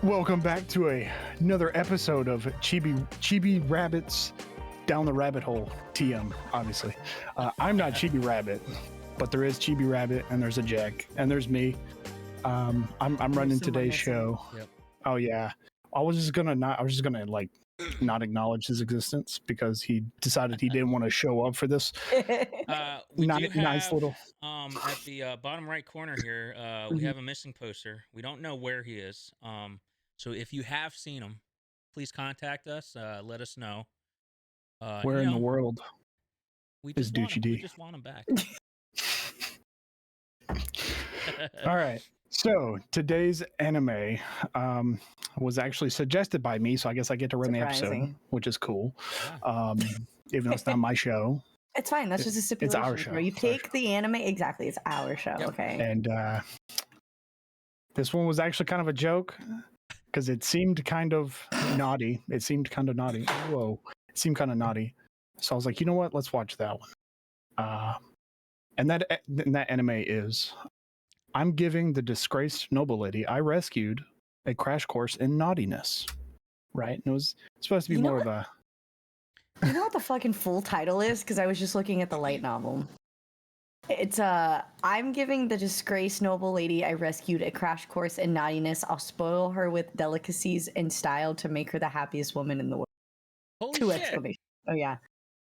Welcome back to another episode of Chibi Rabbits Down the Rabbit Hole. TM, obviously. I'm not Chibi Rabbit, but there is Chibi Rabbit, and there's a Jack, and there's me. I'm running today's show. Yep. Oh yeah, I was just gonna not acknowledge his existence because he decided he didn't want to show up for this. We do nice have, little. at the bottom right corner here, we have a missing poster. We don't know where he is. So if you have seen him, please contact us. Let us know. Where in the world we is just want Doochie him, D? we just want him back. All right. So today's anime was actually suggested by me, so I guess I get to run the episode, which is cool. Yeah. Even though it's not my show. It's fine. That's just a stipulation. It's our show. You pick the anime. Exactly. It's our show. Yep. Okay. And this one was actually kind of a joke because it seemed kind of naughty. Whoa. It seemed kind of naughty. So I was like, you know what? Let's watch that one. And that anime is I'm giving the disgraced noble lady I rescued a crash course in naughtiness. Right? And it was supposed to be more of a... You know what the fucking full title is? Because I was just looking at the light novel. It's I'm giving the disgraced noble lady I rescued a crash course in naughtiness. I'll spoil her with delicacies and style to make her the happiest woman in the world. Holy Two shit. exclamations. Oh yeah.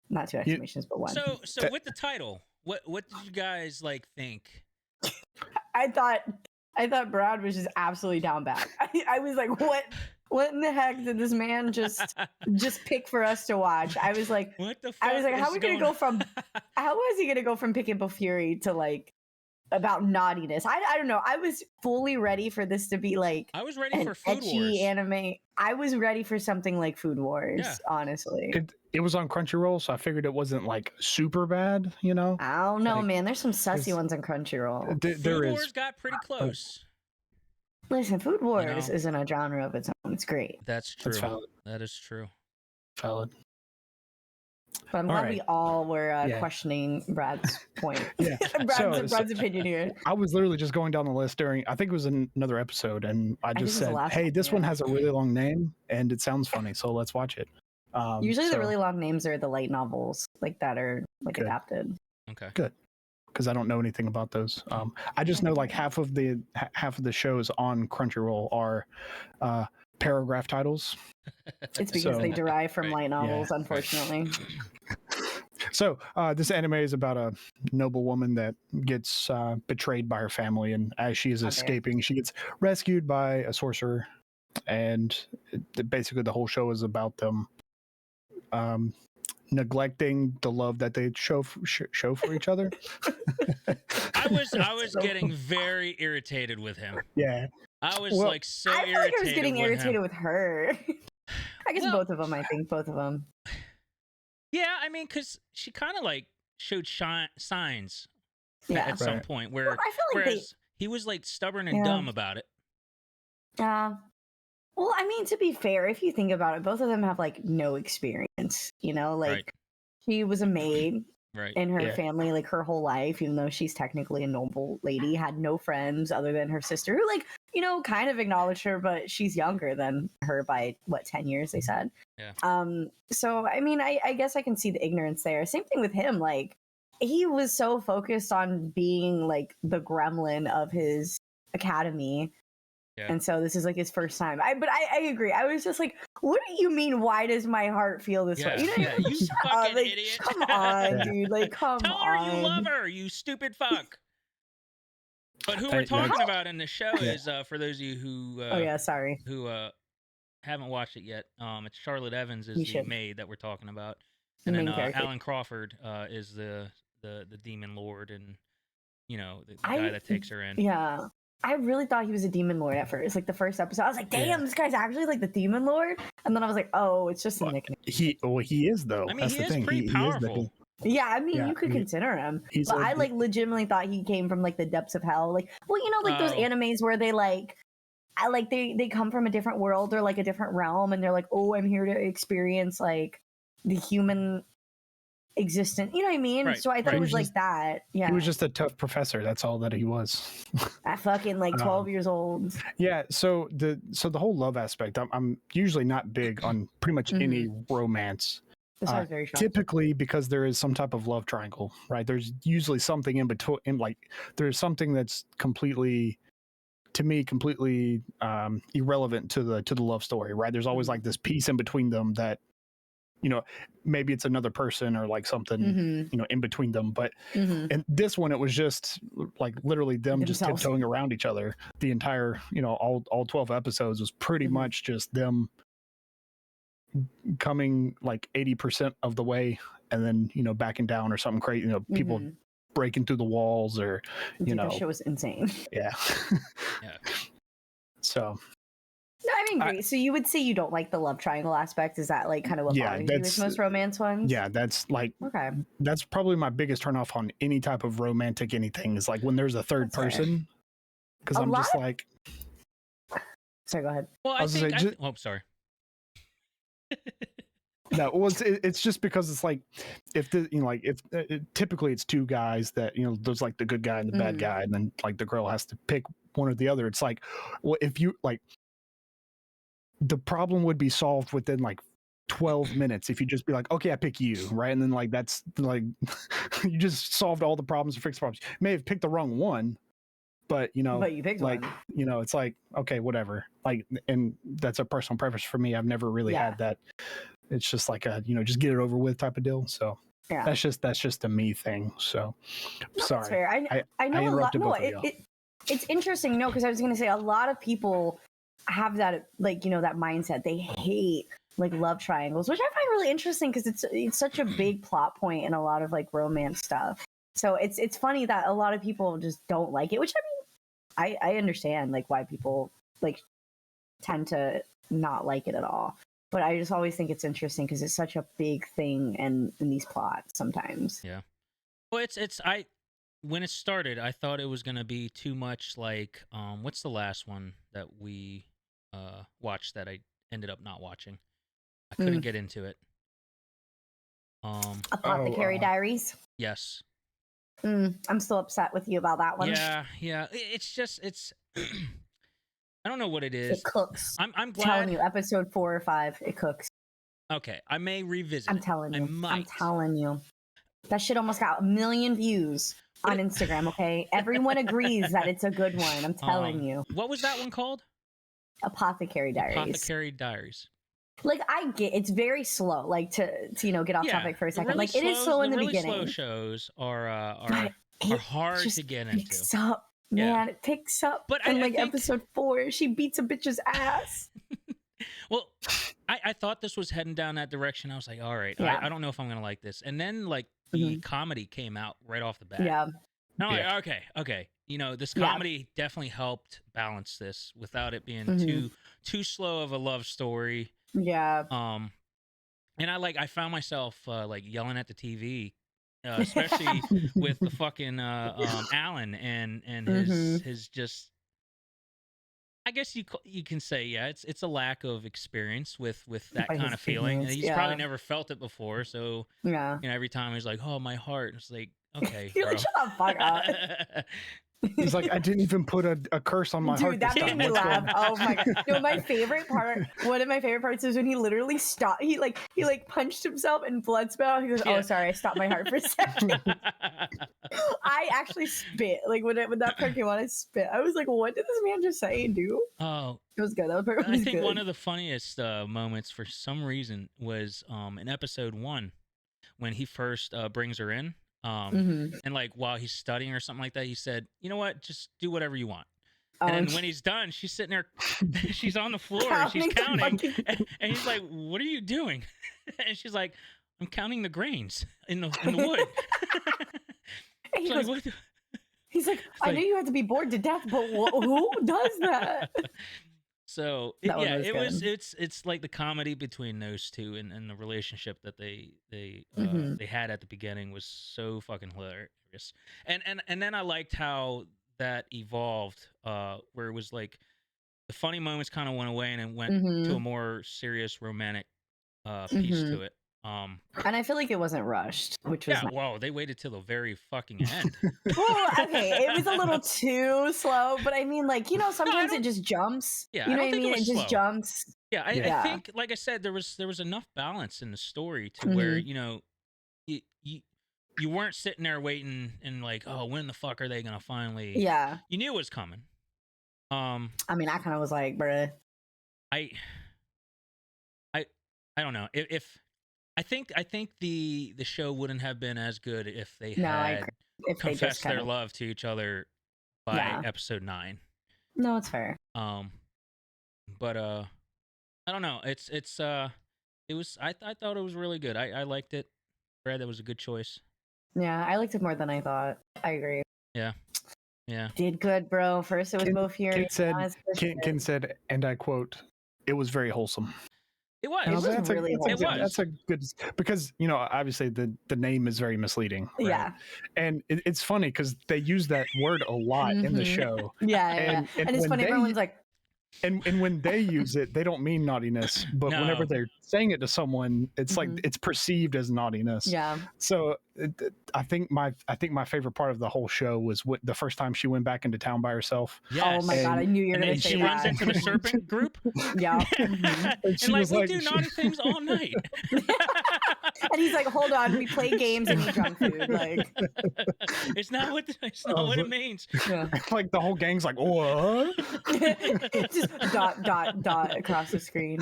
Not two exclamations, but one. So with the title, what did you guys think? I thought Brad was just absolutely down bad. I was like, what in the heck did this man just pick for us to watch? I was like, what the fuck? I was like, how are we gonna go from how is he gonna go from Pick and Pull Fury to about naughtiness? I don't know. I was fully ready for this to be I was ready for Food etchy Wars anime. I was ready for something like Food Wars, honestly. It was on Crunchyroll, so I figured it wasn't super bad, you know? I don't know, man. There's some sussy ones on Crunchyroll. Food Wars got pretty close. Listen, Food Wars isn't a genre of its own. It's great. That's true. That's valid. That is true. Valid. But I'm glad we all were questioning Brad's point. Yeah. Brad's opinion here. I was literally just going down the list I think it was another episode, and I just said, hey, this one has a really long name, and it sounds funny, so let's watch it. Usually the really long names are the light novels that are adapted. Okay. Good. Because I don't know anything about those. I just know half of the shows on Crunchyroll are paragraph titles. It's because they derive from light novels, unfortunately. So this anime is about a noble woman that gets betrayed by her family, and as she is escaping, she gets rescued by a sorcerer, and basically the whole show is about them neglecting the love that they show for each other. I was getting very irritated with him. Yeah. I was so I irritated. feel like I was getting irritated him. with her. I guess both of them. I think both of them. Yeah, I mean, because she kind of showed signs at some point where, I feel like he was stubborn and dumb about it. Well, I mean, to be fair, if you think about it, both of them have no experience. She was a maid in her family her whole life, even though she's technically a noble lady, had no friends other than her sister, who kind of acknowledged her, but she's younger than her by 10 years, they said. Yeah. So I mean, I guess I can see the ignorance there. Same thing with him. He was so focused on being the gremlin of his academy. Yeah. And so this is his first time. But I agree. I was just what do you mean? Why does my heart feel this way? You fucking idiot. Come on, dude. Come on. Tell her you love her, you stupid fuck. But who we're talking about in the show is, for those of you who who haven't watched it yet, it's Charlotte Evans is the maid that we're talking about. And then Alan Crawford is the demon lord, and the guy that takes her in. Yeah. I really thought he was a demon lord at first. The first episode, I was like, "Damn, this guy's actually the demon lord." And then I was like, "Oh, it's just a nickname." He is though. I mean, that's he the is thing. pretty powerful. Yeah, I mean, you could consider him. But I legitimately thought he came from the depths of hell. Those animes where they they come from a different world or a different realm, and they're like, "Oh, I'm here to experience the human existence. You know what I mean? Right, so I thought it was like that. Yeah, he was just a tough professor. That's all that he was. At fucking like 12 years old. Yeah. So the whole love aspect, I'm usually not big on pretty much any romance. Very typically because there is some type of love triangle, right? There's usually something in between, like there's something that's completely irrelevant to the love story, right? There's always like this piece in between them that, you know, maybe it's another person or like something, you know, in between them. But in this one, it was just like literally them just tiptoeing around each other. The entire, you know, all 12 episodes was pretty much just them coming like 80% of the way and then, you know, backing down or something crazy, you know, people breaking through the walls or, you know. That shit was insane. Yeah. Yeah. So. No, I mean, great. So you would say you don't like the love triangle aspect? Is that like kind of what bothers you with most romance ones? Yeah, that's like, that's probably my biggest turnoff on any type of romantic anything is like when there's a third person. Because I'm just like. Sorry, go ahead. Well, sorry. No, well, it's just because it's like if typically it's two guys that, you know, there's like the good guy and the bad guy, and then like the girl has to pick one or the other. It's like, well, if you like, the problem would be solved within like 12 minutes if you just be like, okay, I pick you, right? And then like that's like you just solved all the problems or fixed problems. You may have picked the wrong one, but you know, you picked like one. You know, it's like, okay, whatever. Like, and that's a personal preference for me. I've never really had that. It's just like a, you know, just get it over with type of deal. So that's just a me thing. So sorry. That's fair. I know a lot. No, it's interesting. No, because I was going to say a lot of people have that, like, you know, that mindset. They hate like love triangles, which I find really interesting because it's such a big plot point in a lot of like romance stuff. So it's funny that a lot of people just don't like it, which I mean, I understand like why people like tend to not like it at all. But I just always think it's interesting because it's such a big thing in these plots sometimes. Yeah. Well, when it started, I thought it was going to be too much like, what's the last one that we watched that I ended up not watching? I couldn't get into it. Apothecary Diaries? Yes. I'm still upset with you about that one. Yeah. It's just, I don't know what it is. It cooks. I'm glad. Telling you, episode 4 or 5, it cooks. Okay, I may revisit. I'm telling you. I'm telling you. That shit almost got 1 million views on Instagram, okay? Everyone agrees that it's a good one. I'm telling you. What was that one called? Apothecary Diaries. Apothecary Diaries. Like, I get it's very slow, like to you know, get off topic for a second. Like, it is slow in the beginning. Slow shows are hard to get into. Picks up. Man, it picks up. But in like episode 4, she beats a bitch's ass. Well, I thought this was heading down that direction. I was like, all right, I don't know if I'm gonna like this. And then like the comedy came out right off the bat. Yeah. And I'm like, okay. You know, this comedy definitely helped balance this without it being too slow of a love story. Yeah. And I found myself like yelling at the TV. Especially with the fucking Alan and his just, I guess you can say it's a lack of experience with that kind of feeling. He's probably never felt it before, so you know, every time he's like, "Oh, my heart," it's like, okay, you're like, shut the fuck up. He's like, I didn't even put a curse on my heart. Dude, that made me laugh. Oh my god! No, my favorite part. One of my favorite parts is when he literally stopped. He punched himself and blood spilled out. He goes, "Oh, sorry, I stopped my heart for a second." I actually spit. Like when that part came on, I spit. I was like, "What did this man just say and do?" Oh, it was good. That part was I think good. One of the funniest moments for some reason was in episode 1 when he first brings her in. And like while he's studying or something like that, he said, "You know what? Just do whatever you want." And then when he's done, she's sitting there, she's on the floor, and she's counting, and he's like, "What are you doing?" And she's like, "I'm counting the grains in the wood." He's like, "I knew you had to be bored to death, but who does that?" So it's like the comedy between those two and the relationship that they had at the beginning was so fucking hilarious. And then I liked how that evolved, where it was like the funny moments kind of went away and it went to a more serious romantic piece to it. And I feel like it wasn't rushed, which was nice. Whoa, they waited till the very fucking end. Well, okay, it was a little too slow, but I mean, like, sometimes it just jumps. Yeah, you know what I mean? It just jumps. Yeah, I think, like I said, there was enough balance in the story to where you weren't sitting there waiting and like, oh, when the fuck are they gonna finally? Yeah, you knew it was coming. I mean, I kind of was like, bruh. I don't know if I think the show wouldn't have been as good if they had confessed their love to each other by episode 9. No, it's fair. But I don't know. It was I thought it was really good. I liked it. Brad, that was a good choice. Yeah, I liked it more than I thought. I agree. Yeah. Did good, bro. First it was both here. Ken said, and I quote, "It was very wholesome." It was. That's a good, because obviously the name is very misleading. Right? Yeah, and it's funny because they use that word a lot in the show. And it's funny. Everyone's like. And when they use it, they don't mean naughtiness, but whenever they're saying it to someone, it's like it's perceived as naughtiness. Yeah. So I think my favorite part of the whole show was the first time she went back into town by herself. Yes. Oh my god, I knew you were going to say that. And she runs into the serpent group. Yeah. And like, we do naughty things all night. And he's like, hold on, we play games and eat junk food. Like, it's not what it means. Yeah. Like the whole gang's like, what? Just dot across the screen.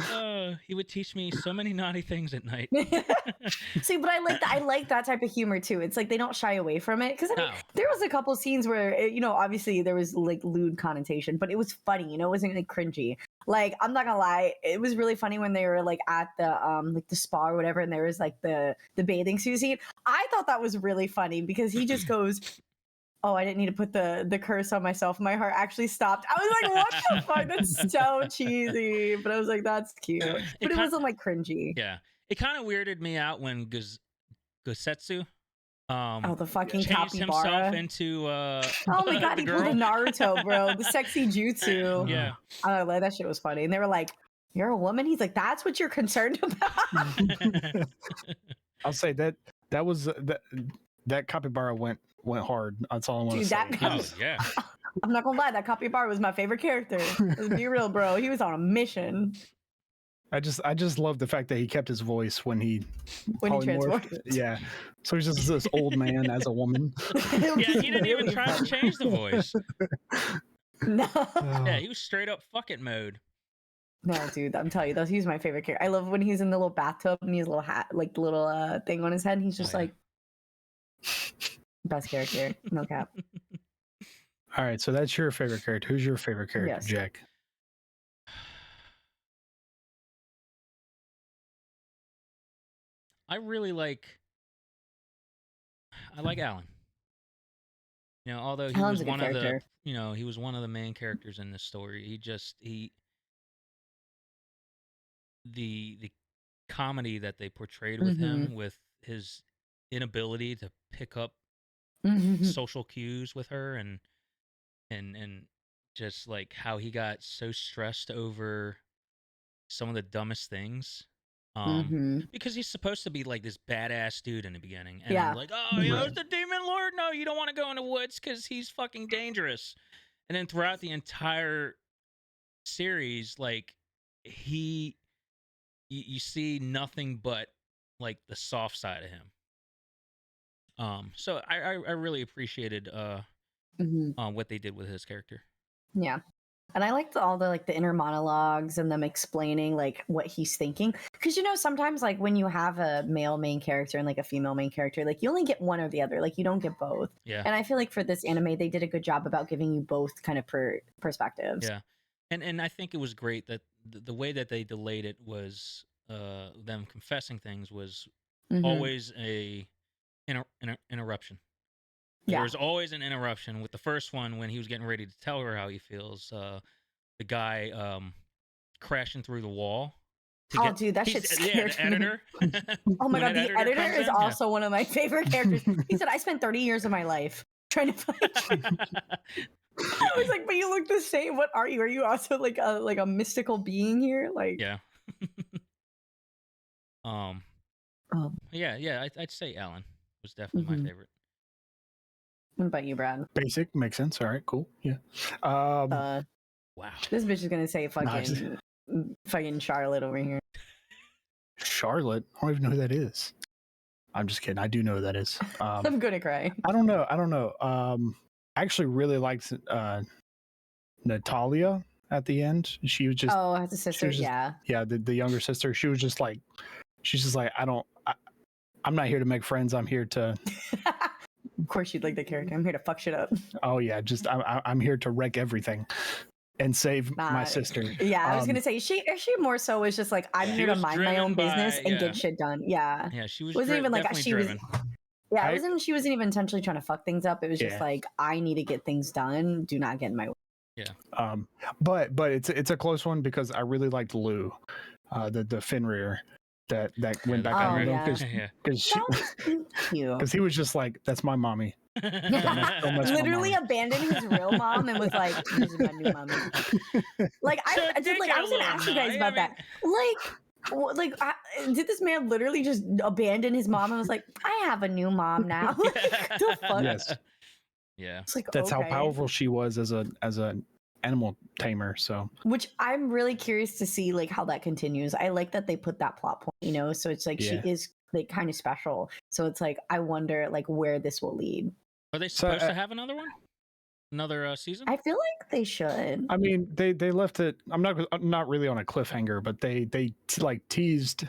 He would teach me so many naughty things at night. See, but I like that type of humor too. It's like they don't shy away from it, because I mean, there was a couple scenes where obviously there was like lewd connotation, but it was funny. It wasn't like cringy. Like, I'm not gonna lie, it was really funny when they were like at the spa or whatever, and there was like the bathing suit scene. I thought that was really funny because he just goes, "Oh, I didn't need to put the curse on myself. My heart actually stopped." I was like, what the fuck? That's so cheesy. But I was like, that's cute. But it wasn't like cringy. Yeah. It kind of weirded me out when Gosetsu the fucking changed capybara himself into oh my god, he pulled a Naruto, bro. The sexy jutsu. Yeah. That shit was funny. And they were like, "You're a woman?" He's like, "That's what you're concerned about?" I'll say that was that capybara went hard. That's all I want to say. Yeah. I'm not gonna lie, that capybara was my favorite character. Let's be real, bro. He was on a mission. I just love the fact that he kept his voice when he transformed. Yeah. So he's just this old man as a woman. Yeah, he didn't even try to change the voice. No. Yeah, he was straight up fuck it mode. No, dude, I'm telling you, he's my favorite character. I love when he's in the little bathtub and he has a little hat, like the little thing on his head, and he's just like best character, no cap. All right, so that's your favorite character. Who's your favorite character, yes. Jack? I like Alan. Although he was one of the, he was one of the main characters in this story. The comedy that they portrayed with him, with his inability to pick up social cues with her, and just like how he got so stressed over some of the dumbest things. Because he's supposed to be like this badass dude in the beginning, and like, oh, it's the demon lord. No, you don't want to go in the woods because he's fucking dangerous. And then throughout the entire series, like you see nothing but like the soft side of him. So I really appreciated what they did with his character. Yeah. And I liked all the inner monologues and them explaining like what he's thinking, because sometimes like when you have a male main character and like a female main character, like you only get one or the other, like you don't get both. Yeah. And I feel like for this anime they did a good job about giving you both kind of perspectives. Yeah. And I think it was great that the way that they delayed it was them confessing things was always a interruption. There was always an interruption. With the first one, when he was getting ready to tell her how he feels, the guy crashing through the wall. Dude, that shit scared the editor. Oh my god, the editor is also one of my favorite characters. He said, "I spent 30 years of my life trying to find you." I was like, "But you look the same. What are you? Are you also like a mystical being here?" Like, yeah. Yeah. I'd say Ellen was definitely my favorite. What about you, Brad? Basic, makes sense. All right, cool. Yeah. Wow. This bitch is gonna say fucking Charlotte over here. Charlotte? I don't even know who that is. I'm just kidding. I do know who that is. I'm gonna cry. I don't know. I actually really liked Natalia at the end. She was just the sister. The younger sister. She was just like, she's just like, I'm not here to make friends. I'm here to. Of course, you'd like the character. I'm here to fuck shit up. Oh yeah, just I'm here to wreck everything and save my sister. Yeah, I was gonna say she more so was just like, I'm here to mind my own business and get shit done. Yeah. Yeah, she was. Wasn't even like she driven. was. Yeah, she wasn't even intentionally trying to fuck things up. It was just like, I need to get things done. Do not get in my way. Yeah. But it's a close one because I really liked Lou, the Fenrir that went back on because he was just like, that's my mommy. Literally abandoned his real mom and was like, this is my new mommy. Like I was gonna ask you guys about that. Did this man literally just abandon his mom and was like, I have a new mom now? Like, the fuck? Yes. Yeah. It's like, that's how powerful she was as an animal tamer. So, which I'm really curious to see like how that continues. I like that they put that plot point, so it's like she is like kind of special. So it's like, I wonder like where this will lead. Are they supposed to have another one? Another season? I feel like they should. I mean, they left it. I'm not really on a cliffhanger, but they like teased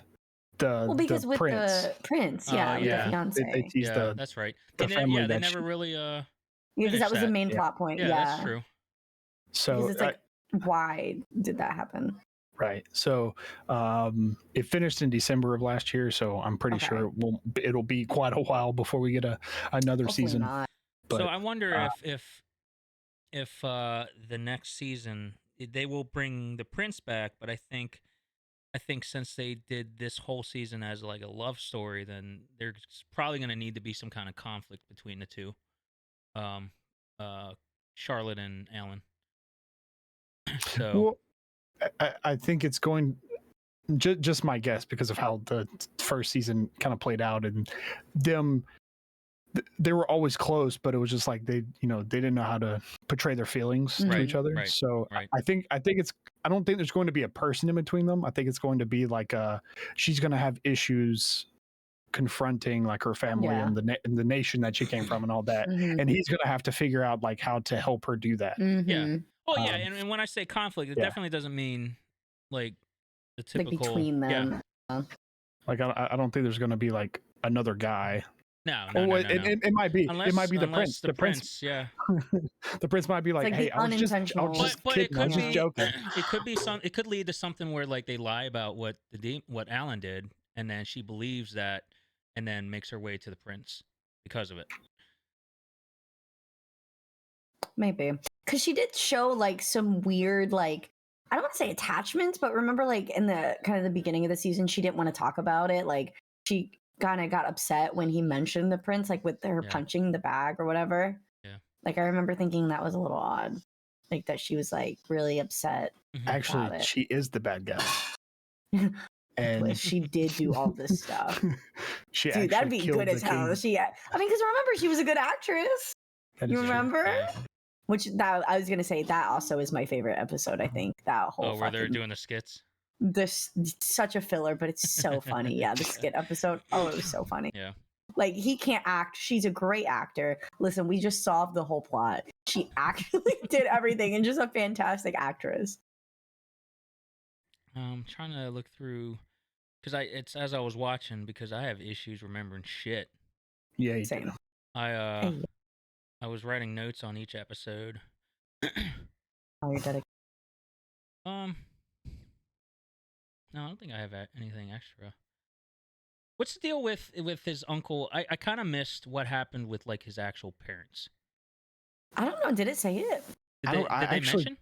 the because with prince. The prince, with the fiance. They teased that's right. The family they never really because that was the main plot point. Yeah, that's true. So because it's like, why did that happen? Right. So it finished in December of last year, so I'm pretty sure it'll be quite a while before we get another Hopefully season. Not. But, so I wonder if the next season they will bring the prince back, but I think since they did this whole season as like a love story, then there's probably going to need to be some kind of conflict between the two, Charlotte and Alan. So I think it's going. Just my guess because of how the first season kind of played out, and they were always close, but it was just like they didn't know how to portray their feelings to each other. Right, so I think it's. I don't think there's going to be a person in between them. I think it's going to be like she's going to have issues confronting like her family and the nation that she came from and all that, and he's going to have to figure out like how to help her do that. Yeah. Oh yeah, and when I say conflict, it definitely doesn't mean like the typical like between them. Yeah. Like I don't think there's going to be like another guy. No. It might be. Unless, it might be the prince. The prince, yeah. The prince might be like, hey, I was just kidding. I was just joking. It could be it could lead to something where like they lie about what Alan did, and then she believes that, and then makes her way to the prince because of it. Maybe because she did show like some weird like, I don't want to say attachments, but remember like in the kind of the beginning of the season, she didn't want to talk about it. Like she kind of got upset when he mentioned the prince, like with her punching the bag or whatever. Yeah. Like I remember thinking that was a little odd, like that she was like really upset. Actually, she is the bad guy. And she did do all this stuff. Dude, that'd be good as hell. Because remember, she was a good actress. You remember? Yeah. Which that I was gonna say that also is my favorite episode. I think that whole where they're doing the skits. This such a filler, but it's so funny. Yeah, the skit episode. Oh, it was so funny. Yeah. Like he can't act. She's a great actor. Listen, we just solved the whole plot. She actually did everything and just a fantastic actress. I'm trying to look through because it's as I was watching because I have issues remembering shit. Yeah, you do. I was writing notes on each episode. Oh, you're dedicated. No, I don't think I have anything extra. What's the deal with his uncle? I kind of missed what happened with like his actual parents. I don't know. Did it say it? Did they mention?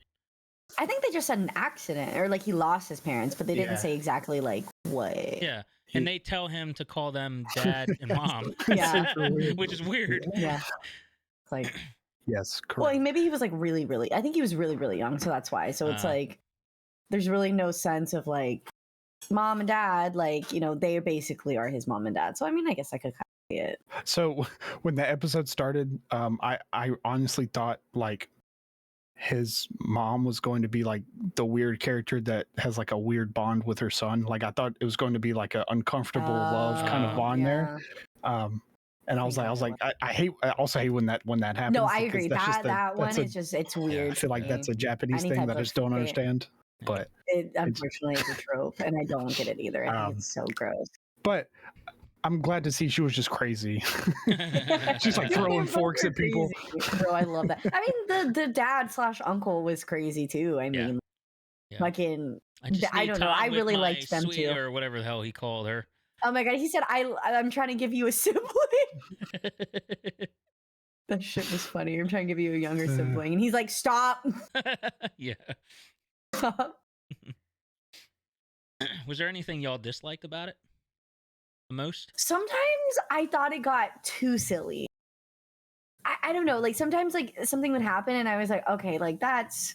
I think they just said an accident or like he lost his parents, but they didn't say exactly like what. Yeah. And they tell him to call them dad and mom. Yeah. Which is weird. Yeah. Like, yes, correct. Well, maybe he was like really, I think he was really, really young. So that's why. So it's like, there's really no sense of like mom and dad, like, you know, they basically are his mom and dad. So I mean, I guess I could kind of see it. So when the episode started, I honestly thought like his mom was going to be like the weird character that has like a weird bond with her son. Like I thought it was going to be like an uncomfortable love kind of bond there. And I was like, I also hate when that happens. No, I agree. That one is just, it's weird. I feel like that's a Japanese thing that I just don't understand. But it unfortunately is a trope, and I don't get it either. I think it's so gross. But I'm glad to see she was just crazy. She's like throwing forks at people. Bro, I love that. I mean, the dad / uncle was crazy too. I mean, fucking, I don't know. I really liked them too. Or whatever the hell he called her. Oh my god, he said, I'm trying to give you a sibling. That shit was funny. I'm trying to give you a younger sibling. And he's like, stop. Yeah. Was there anything y'all disliked about it the most? Sometimes I thought it got too silly. I don't know. Like sometimes like something would happen and I was like, okay, like that's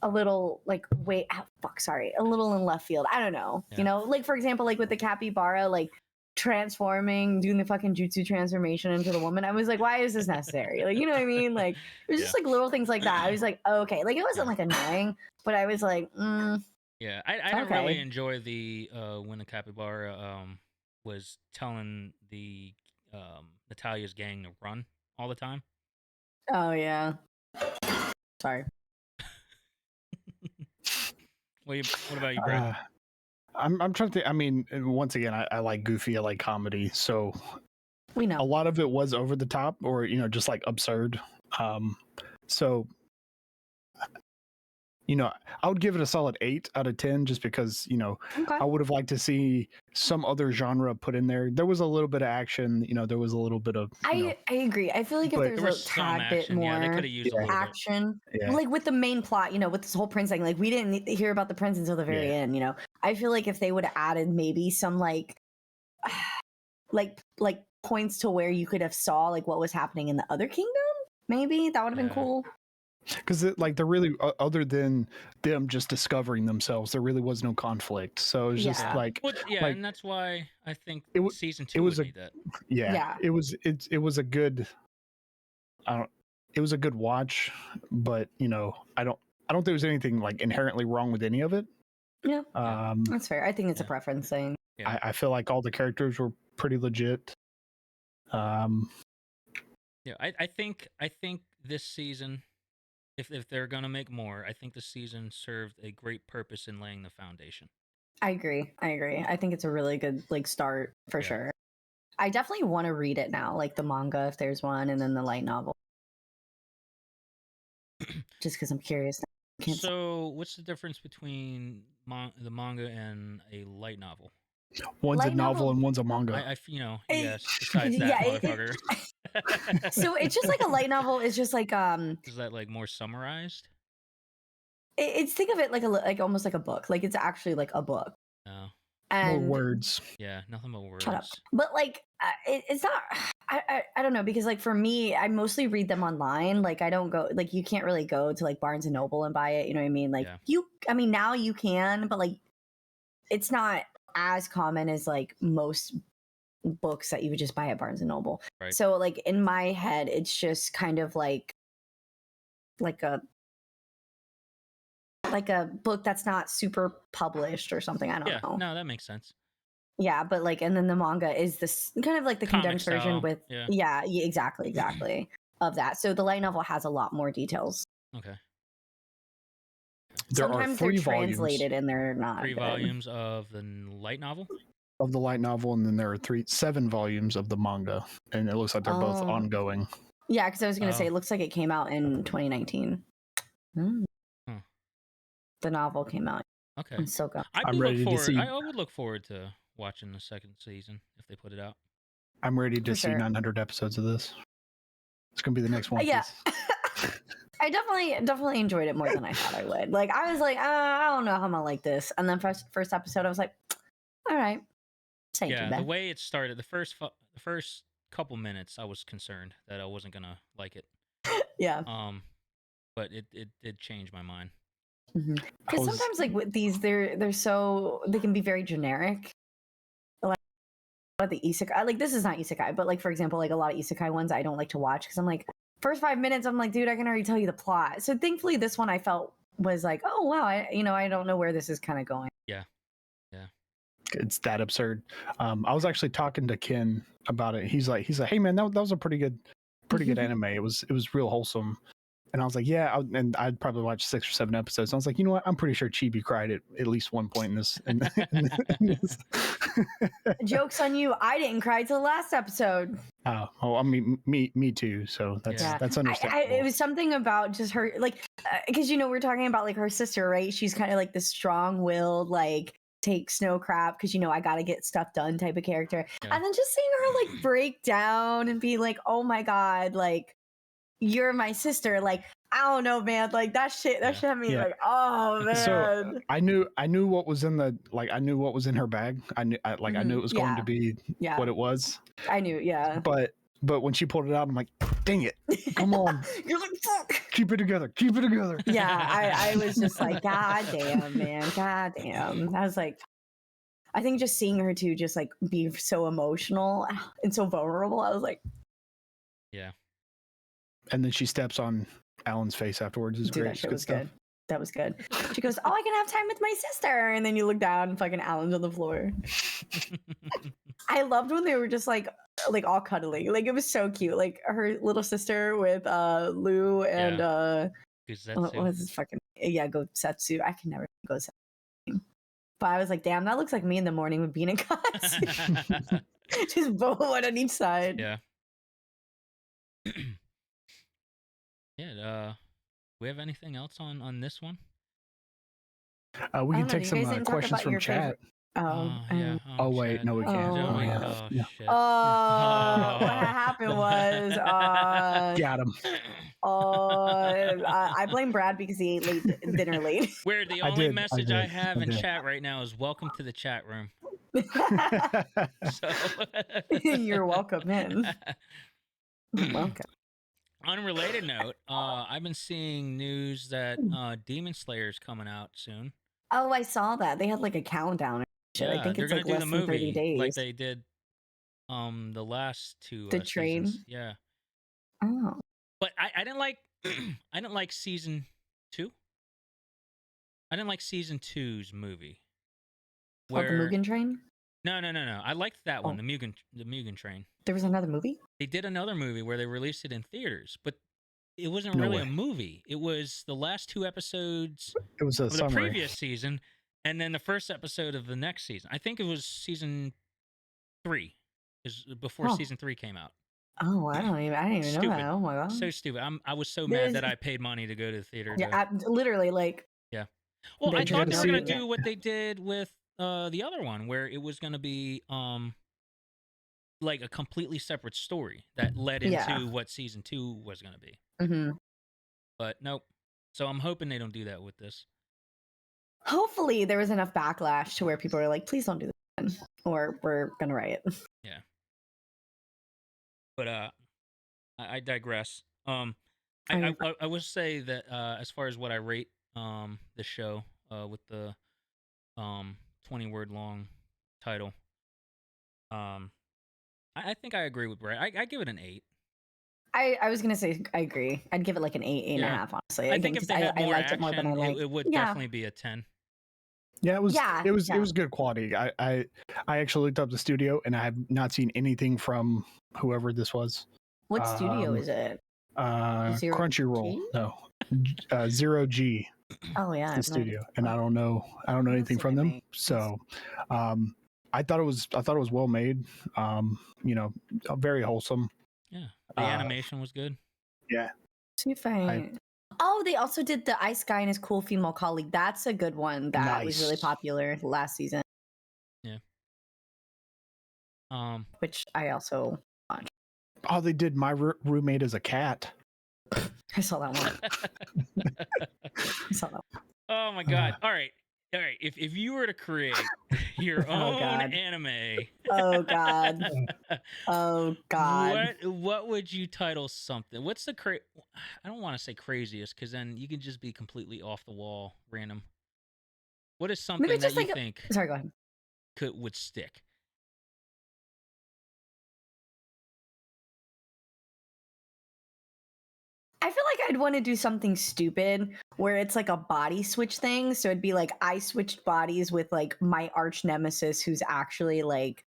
a little like a little in left field. I don't know. You know, like for example, like with the capybara, like transforming, doing the fucking jutsu transformation into the woman. I was like, why is this necessary? Like, you know what I mean? Like it was just like little things like that. I was like, okay, like it wasn't like annoying, but I was like, yeah, I didn't really enjoy the when the capybara was telling the Natalia's gang to run all the time. Oh yeah. Sorry. What about you, Brad? I'm trying to think. I mean, once again, I like goofy, I like comedy, so we know a lot of it was over the top, or you know, just like absurd. So you know, I would give it a solid 8 out of 10, just because you know I would have liked to see some other genre put in there. There was a little bit of action, you know, there was a little bit of. I agree. I feel like if there was a tad bit more they could have used a little action, like with the main plot, you know, with this whole prince thing, like we didn't hear about the prince until the very end. You know, I feel like if they would have added maybe some like points to where you could have saw like what was happening in the other kingdom, maybe that would have been cool. Because like there really, other than them just discovering themselves, there really was no conflict. So it was just like, and that's why I think season 2 would need that. It was a good, it was a good watch, but you know, I don't think there's anything like inherently wrong with any of it. Yeah, that's fair. I think it's a preference thing. I feel like all the characters were pretty legit. Yeah, I think this season, if they're gonna make more, I think the season served a great purpose in laying the foundation. I agree. I think it's a really good like start for sure. I definitely want to read it now, like the manga if there's one, and then the light novel. Just because I'm curious. So, what's the difference between the manga and a light novel? One's a novel and one's a manga. Yes. Besides that, motherfucker. So it's just like a light novel. It's just like Is that like more summarized? It's think of it like almost like a book. Like it's actually like a book. Oh. And more words. Yeah, nothing but words. Shut up. But like, it's not. I don't know, because like for me, I mostly read them online. Like I don't go, like you can't really go to like Barnes and Noble and buy it. You know what I mean? Like I mean now you can, but like it's not as common as like most books that you would just buy at Barnes and Noble. Right. So like in my head, it's just kind of like a book that's not super published or something. I don't know. No, that makes sense. Yeah, but like, and then the manga is this kind of like the condensed version with exactly of that. So the light novel has a lot more details. Okay. Sometimes they're translated and they're not. 3 volumes of the light novel? Of the light novel, and then there are 7 volumes of the manga, and it looks like they're both ongoing. Yeah, because I was going to say, it looks like it came out in 2019. The novel came out. Okay. I'm so good. I'm ready to see. I would look forward to watching the second season if they put it out. I'm ready to see 900 episodes of this. It's going to be the next one. Yeah. I definitely enjoyed it more than I thought I would. Like, I was like, I don't know how I'm going to like this. And then first episode, I was like, all right. The way it started, the first couple minutes, I was concerned that I wasn't going to like it. Yeah. But it did change my mind. Because sometimes like with these, they can be very generic. A lot of the isekai, like this is not isekai, but like for example, like a lot of isekai ones I don't like to watch because I'm like, first 5 minutes I'm like, dude, I can already tell you the plot. So thankfully this one I felt was like, oh wow, I don't know where this is kind of going. Yeah. It's that absurd. I was actually talking to Ken about it. He's like, hey man, that was a pretty good anime. It was real wholesome. And I was like, yeah, and I'd probably watch 6 or 7 episodes. I was like, you know what? I'm pretty sure Chibi cried at least one point in this. Joke's on you. I didn't cry till the last episode. Oh, I mean, me too. So that's understandable. It was something about just her, like, because we're talking about like her sister, right? She's kind of like the strong-willed, like take snow crap because I gotta get stuff done type of character. And then just seeing her like break down and be like, oh my god, like you're my sister, like I don't know, man, like that shit had me like, oh man. So I knew what was in I knew what was in her bag. I knew it was going to be what it was. I knew, But when she pulled it out, I'm like, dang it, come on. You're like, fuck. Keep it together. Yeah, I was just like, god damn, man, god damn. I was like, I think just seeing her too just like be so emotional and so vulnerable, I was like, yeah. And then she steps on Alan's face afterwards. Is great. That shit was good. That was good. She goes, oh, I can have time with my sister. And then you look down and fucking Alan's on the floor. I loved when they were just like all cuddling. Like it was so cute. Like her little sister with Lou and what was his fucking Gosetsu. I can never go Gosetsu. But I was like, damn, that looks like me in the morning with bean and cuts. Just both one on each side. Yeah. Yeah, we have anything else on this one? We can take some questions from chat. Yeah. Oh wait, chat. No, we can't. Shit. What happened was got him. I blame Brad because he ate dinner late. Where the only message I have in chat right now is welcome to the chat room. You're welcome in. Welcome. Unrelated note, I've been seeing news that Demon Slayer's coming out soon. Oh, I saw that. They had like a countdown and shit. Yeah, I think they're it's gonna like do less the than movie 30 days. like they did the last 2 The train. seasons. Yeah. Oh. But I didn't like I didn't like season 2. I didn't like season 2's movie. The Mugen Train? No. I liked that one, the Mugen Train. There was another movie? They did another movie where they released it in theaters, but it wasn't really a movie. It was the last 2 episodes of the previous season, and then the first episode of the next season. I think it was season 3, is before season 3 came out. Oh, I didn't even know that. Oh my god, so stupid! I was so mad that I paid money to go to the theater. Yeah, literally, like. Yeah. Well, I thought they were gonna do what they did with the other one, where it was gonna be like a completely separate story that led into what season 2 was gonna be. Mm-hmm. But nope. So I'm hoping they don't do that with this. Hopefully, there was enough backlash to where people are like, "Please don't do this," or we're gonna riot. Yeah. But I digress. I would say that as far as what I rate the show with the 20-word long title, I think I agree with Brad. I give it an 8. I was gonna say I agree. I'd give it like an 8, 8.5. Honestly, I think if they had more action, it more than I liked. It would definitely be a 10. Yeah, it was good quality. I actually looked up the studio and I have not seen anything from whoever this was. What studio is it? Crunchyroll. No, 0G. Oh yeah, the studio, and I don't know anything from them. So, I thought it was well made. Very wholesome. Yeah, the animation was good. Yeah. Too fine. They also did the Ice Guy and his cool female colleague. That's a good one. That was really popular last season. Yeah. Which I also watched. Oh, they did My Roommate as a Cat. I saw that one. I saw that one. Oh my god! All right, All right, if you were to create your own anime, oh god, oh god, what would you title something? What's the I don't want to say craziest, because then you can just be completely off the wall, random. What is something that you think? Sorry, go ahead. Would stick? I feel like I'd want to do something stupid where it's like a body switch thing. So it'd be like I switched bodies with like my arch nemesis, who's actually like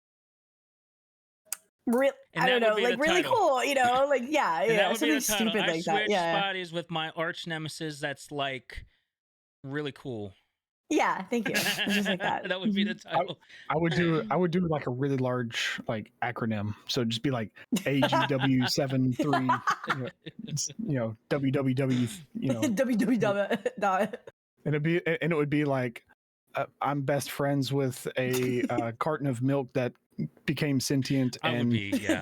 I don't know, like really cool, you know, like yeah, something stupid like that. Yeah, bodies with my arch nemesis. That's like really cool. Yeah, thank you. Just like that. That would be the title. I would do like a really large like acronym. So it'd just be like AGW73, WWW, www. And it would be like I'm best friends with a carton of milk that became sentient and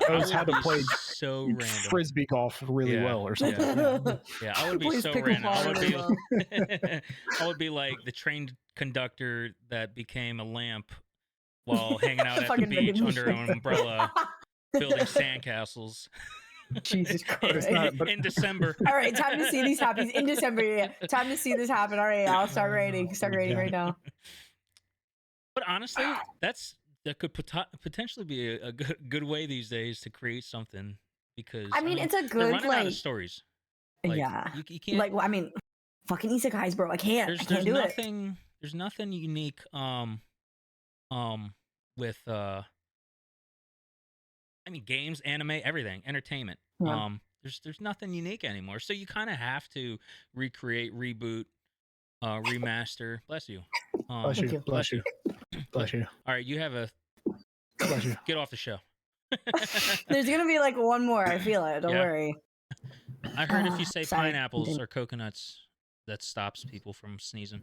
knows how to play frisbee golf really well or something. Yeah, I would be so random. I would be like the train conductor that became a lamp while hanging out at the beach under an umbrella, building sandcastles. Jesus Christ! In December. All right, time to see these happen in December. Yeah, time to see this happen. All right, I'll start rating. Right now. But honestly, that could potentially be a good way these days to create something, because I mean it's a good running out of stories. Like, you can't like. I mean, fucking isekais, bro. I can't do it. There's nothing unique. With I mean, games, anime, everything, entertainment. Yeah. There's nothing unique anymore. So you kind of have to recreate, reboot, remaster. Bless you. Bless you. Bless you. All right, you have a. Bless you. Get off the show. There's gonna be like one more. I feel it. Don't worry. I heard if you say pineapples or coconuts, that stops people from sneezing.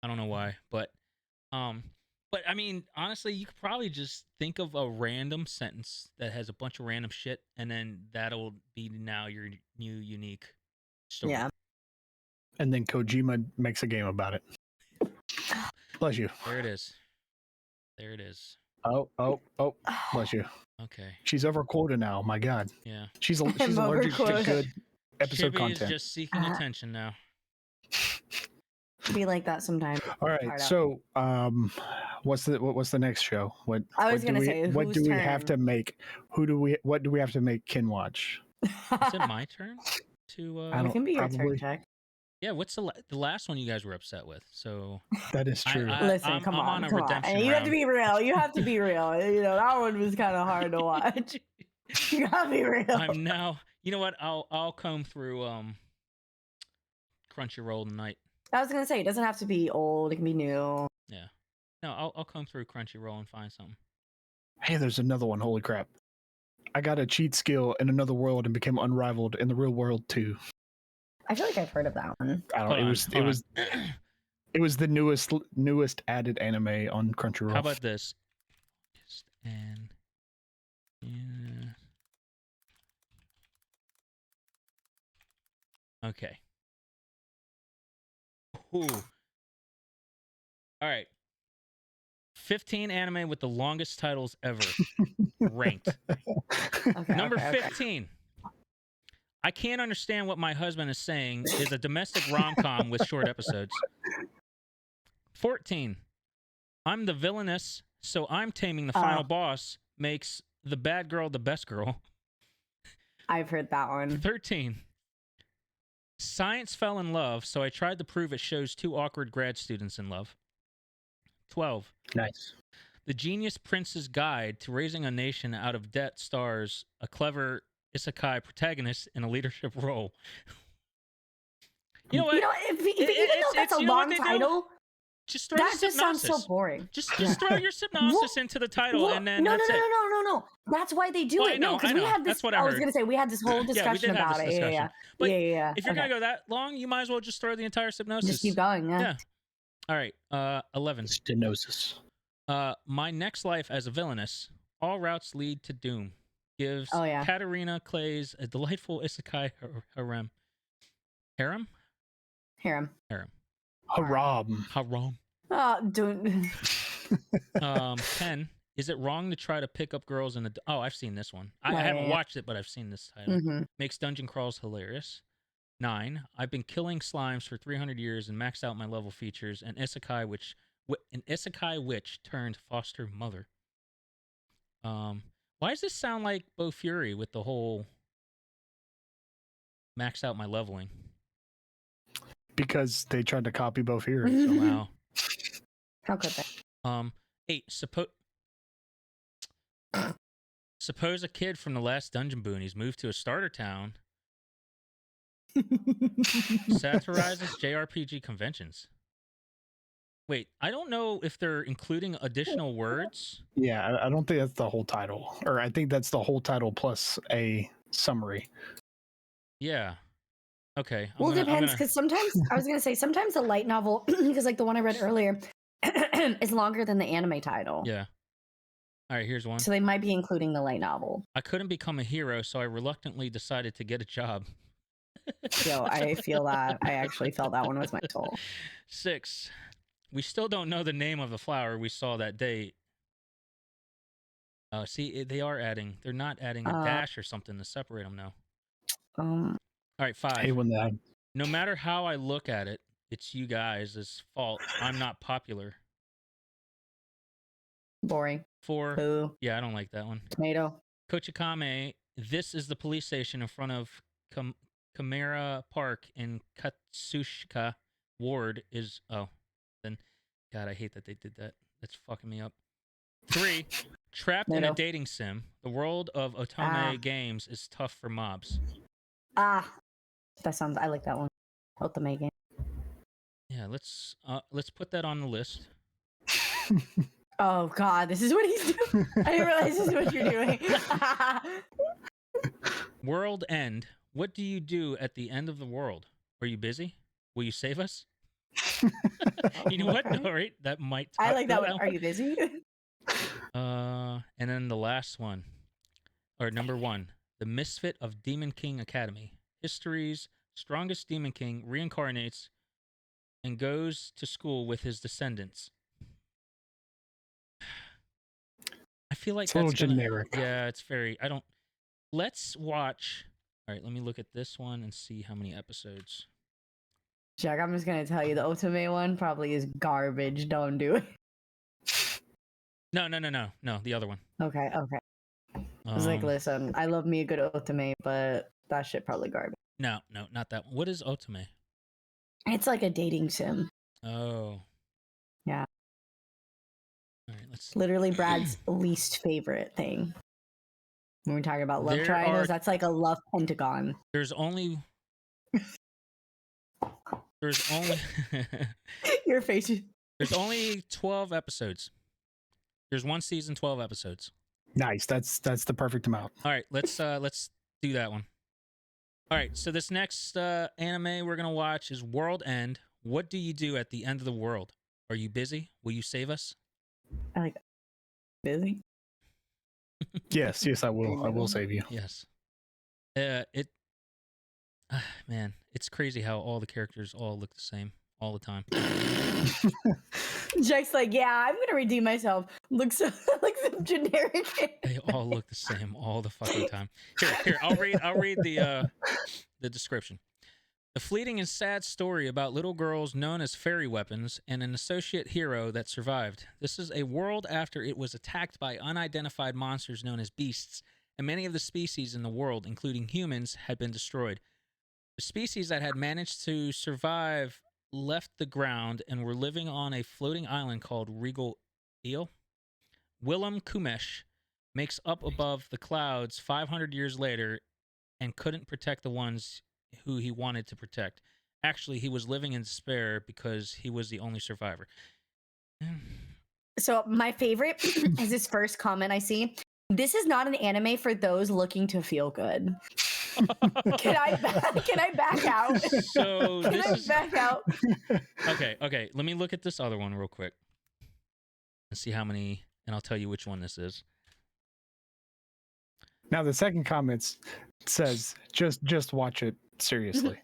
I don't know why, but I mean, honestly, you could probably just think of a random sentence that has a bunch of random shit, and then that'll be now your new unique story. Yeah. And then Kojima makes a game about it. Bless you. There it is. There it is. Oh, bless you. Okay. She's over quota now. My God. Yeah. She's allergic to good episode Chibi content. Is just seeking attention now. Be like that sometimes. All right. So, what's the next show? What do we have to make? What do we have to make Ken watch? Is it my turn to? It can be your turn, Jack. Yeah. What's the last one you guys were upset with? So that is true. Listen, come on. You have to be real. You have to be real. You know that one was kind of hard to watch. You gotta be real. I'm now. You know what? I'll comb through Crunchyroll tonight. I was gonna say it doesn't have to be old; it can be new. Yeah, no, I'll comb through Crunchyroll and find something. Hey, there's another one. Holy crap! I got a cheat skill in another world and became unrivaled in the real world too. I feel like I've heard of that one. I don't know. It was the newest added anime on Crunchyroll. How about this? And yeah. Okay. Ooh. All right. 15 anime with the longest titles ever ranked. Number 15. I can't understand what my husband is saying is a domestic rom-com with short episodes. 14. I'm the villainess, so I'm taming the final boss makes the bad girl the best girl. I've heard that one. 13. Science fell in love, so I tried to prove it shows two awkward grad students in love. 12. Nice. The Genius Prince's Guide to Raising a Nation Out of Debt stars a clever isekai protagonist in a leadership role. You know what? Even though that's a long title, just throw that just sounds so boring. Just throw your synopsis into the title, and then no. That's why they do it. No, because we had this. That's what I was gonna say we had this whole discussion about it. Yeah. But if you're gonna go that long, you might as well just throw the entire synopsis. Just keep going. Yeah. All right. 11. Stenosis. My next life as a villainess. All routes lead to doom. Gives Katarina Clays a delightful isekai harem. Haram. Don't. 10. Is it wrong to try to pick up girls in the... Oh, I've seen this one. I haven't watched it, but I've seen this title. Makes dungeon crawls hilarious. 9. I've been killing slimes for 300 years and maxed out my level features. An isekai witch turned foster mother. Why does this sound like Bo Fury with the whole max out my leveling? Because they tried to copy Bo Fury. So wow. How could they? 8. Suppose a kid from the last Dungeon Boonies moved to a starter town. Satirizes JRPG conventions. Wait, I don't know if they're including additional words. Yeah, I don't think that's the whole title. Or I think that's the whole title plus a summary. Yeah. Okay. Well, it depends, because sometimes, I was going to say, sometimes a light novel, because like the one I read earlier, is longer than the anime title. Yeah. All right, here's one. So they might be including the light novel. I couldn't become a hero, so I reluctantly decided to get a job. Yo, I feel that. I actually felt that one with my soul. 6. We still don't know the name of the flower we saw that day. See, they are adding. They're not adding a dash or something to separate them now. All right, 5. Hey, when that... No matter how I look at it, it's you guys' fault. I'm not popular. Boring. 4. Boo. Yeah, I don't like that one. Tomato. Kochikame, this is the police station in front of Kamera Park in Katsushika Ward is... Oh, then... God, I hate that they did that. That's fucking me up. 3. Trapped in a dating sim. The world of otome games is tough for mobs. That sounds... I like that one. Otome game. Yeah, let's put that on the list. Oh God, this is what he's doing. I didn't realize this is what you're doing. World end. What do you do at the end of the world? Are you busy? Will you save us? You know what? No, right? That might. I like that one. Are you busy? And then the last one, or number 1, the Misfit of Demon King Academy. History's strongest Demon King reincarnates and goes to school with his descendants. I feel like it's a little generic. Yeah, it's very... I don't... Let's watch... All right, let me look at this one and see how many episodes. Jack, I'm just going to tell you, the Otome one probably is garbage. Don't do it. No, the other one. Okay. I was like, listen, I love me a good Otome, but that shit probably garbage. No, not that one. What is Otome? It's like a dating sim. Oh. Yeah. All right, let's... Literally Brad's least favorite thing. When we're talking about love triangles, that's like a love pentagon. There's only... Your face. There's only 12 episodes. There's one season, 12 episodes. Nice. That's the perfect amount. All right, let's do that one. All right, so this next anime we're gonna watch is World End. What do you do at the end of the world? Are you busy? Will you save us? I like busy. Yes, I will. I will save you. Yes. Man, it's crazy how all the characters all look the same all the time. Jack's like, yeah, I'm gonna redeem myself. Looks like some generic. They all look the same all the fucking time. Here, I'll read the description. The fleeting and sad story about little girls known as fairy weapons and an associate hero that survived. This is a world after it was attacked by unidentified monsters known as beasts, and many of the species in the world, including humans, had been destroyed. The species that had managed to survive left the ground and were living on a floating island called Regal Eel. Willem Kumesh makes up above the clouds 500 years later and couldn't protect the ones who he wanted to protect. Actually, he was living in despair because he was the only survivor. So my favorite is his first comment I see. This is not an anime for those looking to feel good. Can I back out? So Can I back out? Okay. Let me look at this other one real quick and see how many, and I'll tell you which one this is. Now the second comment says, just watch it seriously.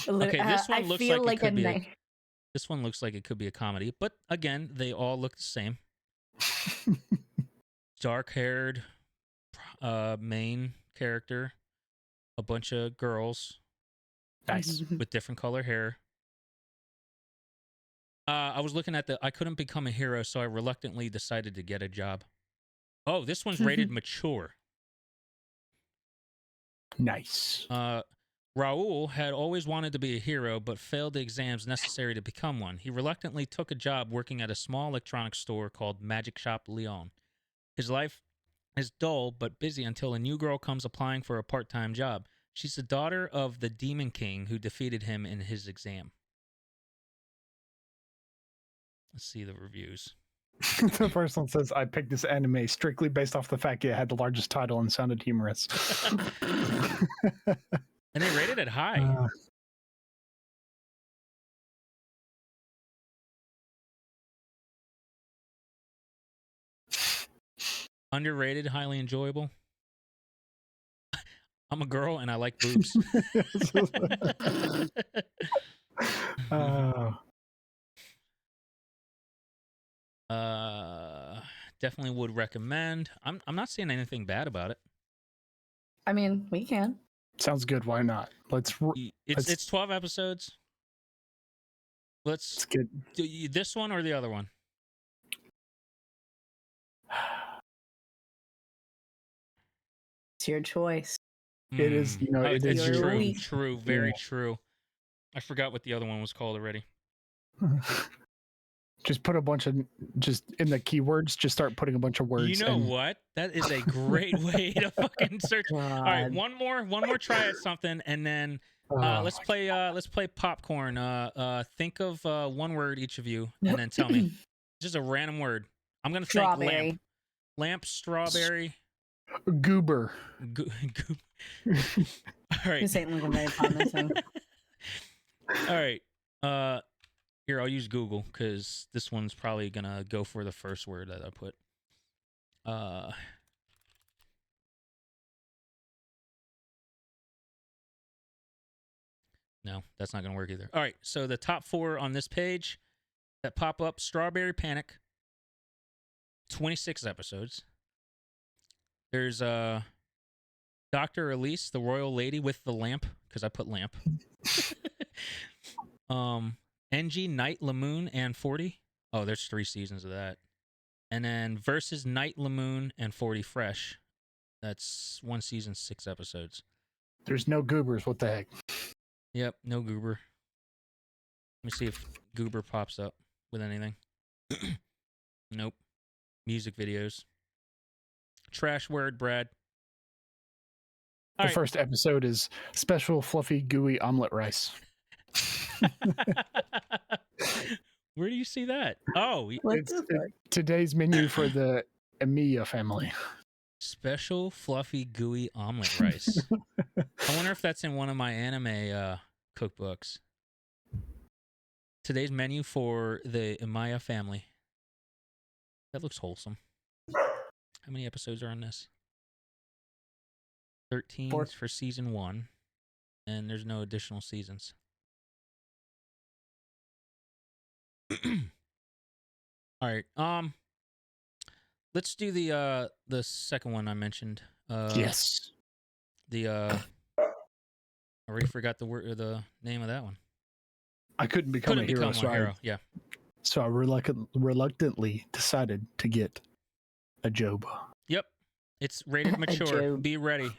Okay, this one looks like it could be. This one looks like it could be a comedy, but again, they all look the same. Dark-haired main character, a bunch of girls, nice, with different color hair. I was looking at I couldn't become a hero, so I reluctantly decided to get a job. Oh, this one's rated mature. Nice. Raul had always wanted to be a hero, but failed the exams necessary to become one. He reluctantly took a job working at a small electronics store called Magic Shop Leon. His life is dull but busy until a new girl comes applying for a part-time job. She's the daughter of the Demon King who defeated him in his exam. Let's see the reviews. The first one says, I picked this anime strictly based off the fact it had the largest title and sounded humorous. And they rated it high. Underrated, highly enjoyable. I'm a girl and I like boobs. Definitely would recommend. I'm not seeing anything bad about it. I mean, we can. Sounds good. Why not? It's 12 episodes. Let's do this one or the other one. It's your choice. It is, it is true. True, very true. I forgot what the other one was called already. Just put a bunch of, just in the keywords, just start putting a bunch of words. You know what? That is a great way to fucking search. God. All right, one more try at something, and then let's play popcorn. Think of one word each of you, and then tell me. Just a random word. I'm gonna think lamp. Lamp, strawberry. Goober. All right. This ain't looking very promising. All right. Here, I'll use Google because this one's probably gonna go for the first word that I put. No, that's not gonna work either. All right, so the top 4 on this page that pop up: Strawberry Panic, 26 episodes. There's Dr. Elise, the Royal Lady with the Lamp, because I put lamp. NG Night Lamoon and 40. Oh, there's 3 seasons of that. And then versus Night Lamoon and 40 Fresh. That's 1 season, 6 episodes. There's no goobers. What the heck? Yep, no goober. Let me see if goober pops up with anything. Nope. Music videos. Trash word, Brad. The first episode is special fluffy gooey omelet rice. Where do you see that? Oh, it's today's menu for the Emilia family. Special fluffy gooey omelet rice. I wonder if that's in one of my anime cookbooks. Today's menu for the Emilia family. That looks wholesome. How many episodes are on this? 13 for season 1, and there's no additional seasons. All right. Let's do the second one I mentioned. Yes. I already forgot the name of that one. I couldn't become a hero. Yeah. So I reluctantly decided to get a job. Yep. It's rated mature. Be ready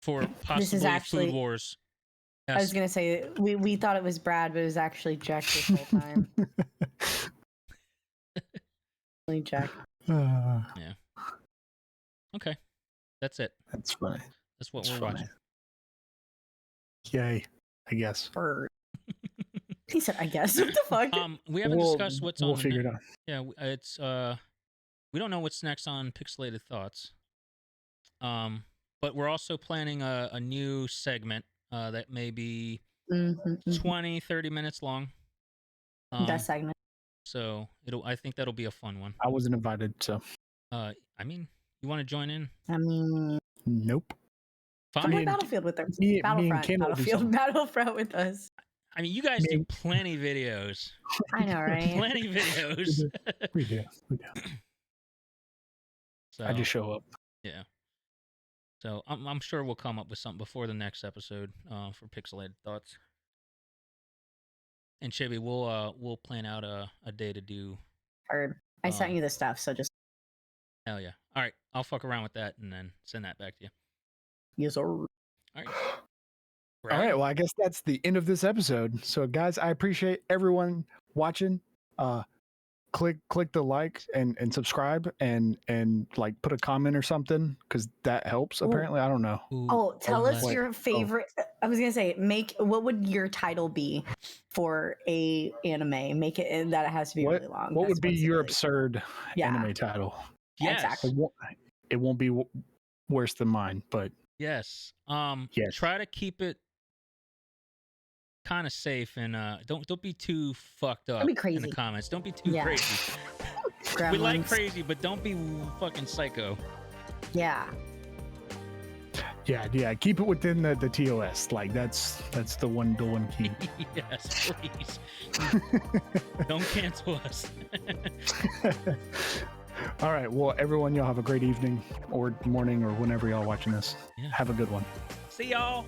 for possibly food wars. Yes. I was gonna say we thought it was Brad, but it was actually Jack this whole time. Jack. Yeah. Okay. That's it. That's funny. That's what we're watching. Yay. I guess. He said, I guess. What the fuck? We haven't discussed what's on. We'll figure it out. Yeah, it's we don't know what's next on Pixelated Thoughts. But we're also planning a new segment that may be 20, 30 minutes long. That segment. So I think that'll be a fun one. I wasn't invited, so. I mean, you want to join in? Nope. Come play Battlefield with us. Battlefront with us. I mean, you guys do plenty videos. I know, right? Plenty videos. We do. So, I just show up. Yeah. So I'm sure we'll come up with something before the next episode for Pixelated Thoughts. And Chibi, we'll plan out a day to do. Heard. I sent you the stuff, so just. Hell yeah! All right, I'll fuck around with that and then send that back to you. Yes, sir. All right. All right. Well, I guess that's the end of this episode. So, guys, I appreciate everyone watching. Click the like and subscribe and like put a comment or something because that helps. Apparently, I don't know. Tell us your favorite. I was gonna say, what would your title be for a anime? Make it that it has to be really long. What would be your absurd anime title? Yes. Exactly. It won't be worse than mine, but yes. Try to keep it kind of safe and don't be too fucked up in the comments. Don't be too crazy. We like crazy, but don't be fucking psycho. Yeah. Keep it within the TOS. Like that's the one key. Yes, please. Don't cancel us. All right. Well, everyone, y'all have a great evening or morning or whenever y'all watching this. Yeah. Have a good one. See y'all.